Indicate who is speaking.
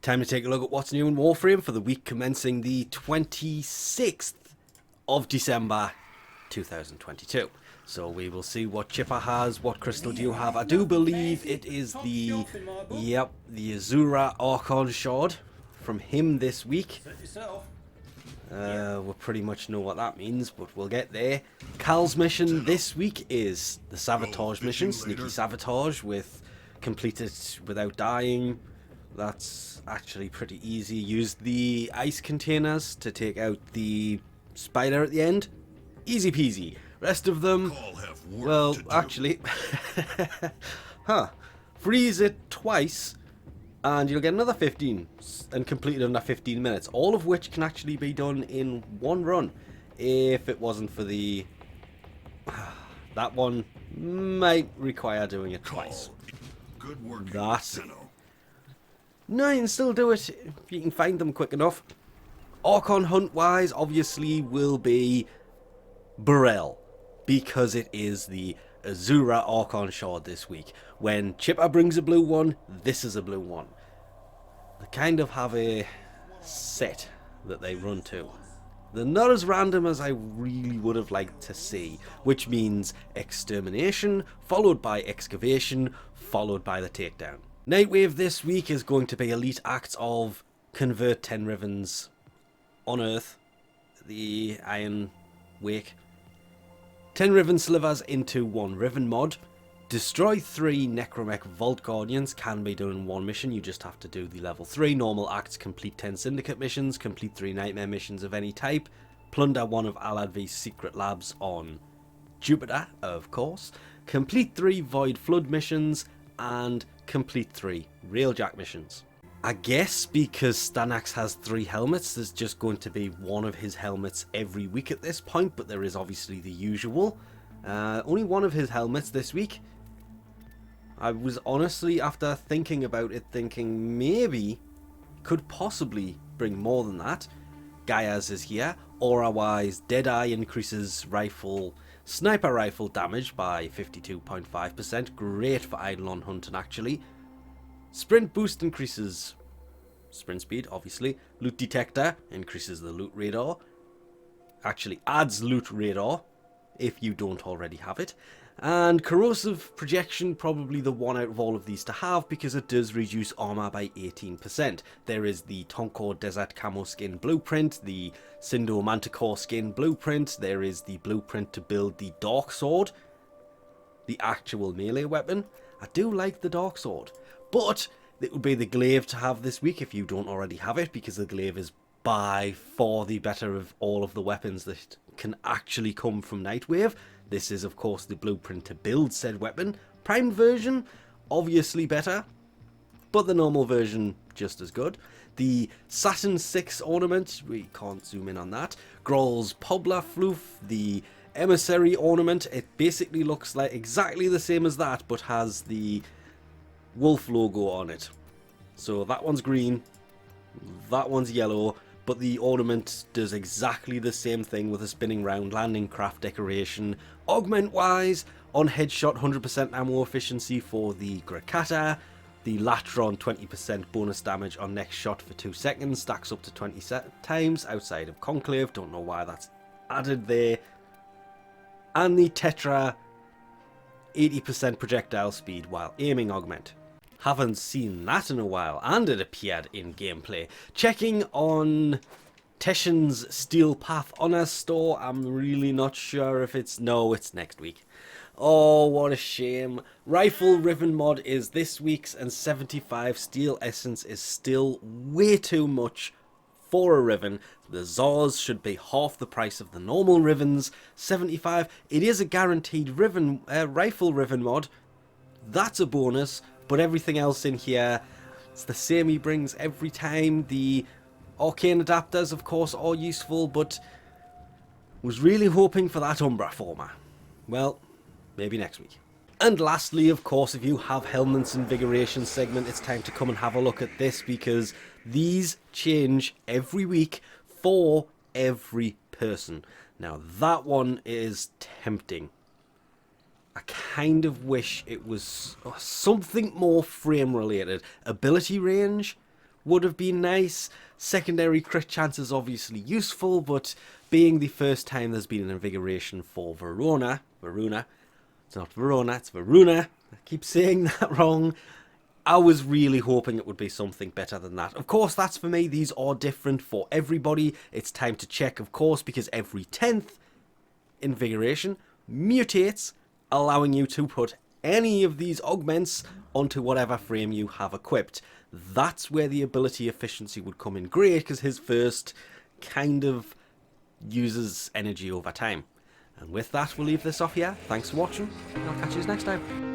Speaker 1: Time to take a look at what's new in Warframe for the week commencing the 26th of December 2022. So we will see what Chipper has, what crystal do you have. I do believe it is the Azura Archon shard from him this week. We pretty much know what that means, but we'll get there. Kahl's mission this week is the Sabotage mission, Sneaky Sabotage, with completed without dying. That's actually pretty easy. Use the ice containers to take out the spider at the end. Easy peasy. Rest of them, well, actually, freeze it twice and you'll get another 15 and complete it under 15 minutes. All of which can actually be done in one run. If it wasn't for the... that one might require doing it twice.
Speaker 2: Good work.
Speaker 1: That's it. No, you can still do it if you can find them quick enough. Archon hunt wise obviously will be Burrell, because it is the Azura Archon shard this week. When Chipper brings a blue one, this is a blue one. They kind of have a set that they run to. They're not as random as I really would have liked to see, which means extermination, followed by excavation, followed by the takedown. Nightwave this week is going to be elite acts of convert 10 Rivens on Earth, the Iron Wake, 10 Riven slivers into 1 Riven mod, destroy 3 Necromech Vault Guardians, can be done in one mission. You just have to do the level 3 normal acts, complete 10 Syndicate missions, complete 3 Nightmare missions of any type, plunder 1 of Aladvi's secret labs on Jupiter, of course, complete 3 Void Flood missions, and complete 3 Railjack missions. I guess because Stanax has 3 helmets, there's just going to be one of his helmets every week at this point, but there is obviously the usual. Only one of his helmets this week. I was honestly, after thinking about it, thinking maybe could possibly bring more than that. Gaia's is here. Aura-wise, Deadeye increases sniper rifle damage by 52.5%. Great for Eidolon hunting, actually. Sprint boost increases sprint speed, obviously. Loot detector increases the loot radar. Actually adds loot radar if you don't already have it. And corrosive projection, probably the one out of all of these to have, because it does reduce armor by 18%. There is the Tonkor Desert Camo skin blueprint, the Sindo Manticore skin blueprint. There is the blueprint to build the Dark Sword, the actual melee weapon. I do like the Dark Sword, but it would be the glaive to have this week if you don't already have it, because the glaive is by far the better of all of the weapons that can actually come from Nightwave. This is, of course, the blueprint to build said weapon. Primed version, obviously better, but the normal version just as good. The Saturn 6 ornament, we can't zoom in on that. Grohl's Pobla Floof, the Emissary ornament, it basically looks like exactly the same as that, but has the wolf logo on it. So that one's green, that one's yellow, but the ornament does exactly the same thing with a spinning round landing craft decoration. Augment wise, on headshot 100% ammo efficiency for the Grakata. The Latron 20% bonus damage on next shot for 2 seconds, stacks up to 20 times outside of Conclave, don't know why that's added there. And the Tetra 80% projectile speed while aiming augment. Haven't seen that in a while, and it appeared in gameplay. Checking on Teshin's Steel Path Honor store, I'm really not sure if it's... no, it's next week. Oh, what a shame. Rifle Riven mod is this week's, and 75 Steel Essence is still way too much for a Riven. The Zors should be half the price of the normal Rivens. 75, it is a guaranteed Riven, Rifle Riven mod. That's a bonus. But everything else in here, it's the same he brings every time. The arcane adapters, of course, are useful, but was really hoping for that Umbra former. Well, maybe next week. And lastly, of course, if you have Helmets Invigoration segment, it's time to come and have a look at this, because these change every week for every person. Now, that one is tempting. I kind of wish it was something more frame related. Ability range would have been nice. Secondary crit chance is obviously useful, but being the first time there's been an invigoration for Verona, it's not Verona, it's Verona, I keep saying that wrong. I was really hoping it would be something better than that. Of course, that's for me. These are different for everybody. It's time to check, of course, because every 10th invigoration mutates, allowing you to put any of these augments onto whatever frame you have equipped. That's where the ability efficiency would come in great, because his first kind of uses energy over time. And with that, we'll leave this off here. Thanks for watching, and I'll catch you next time.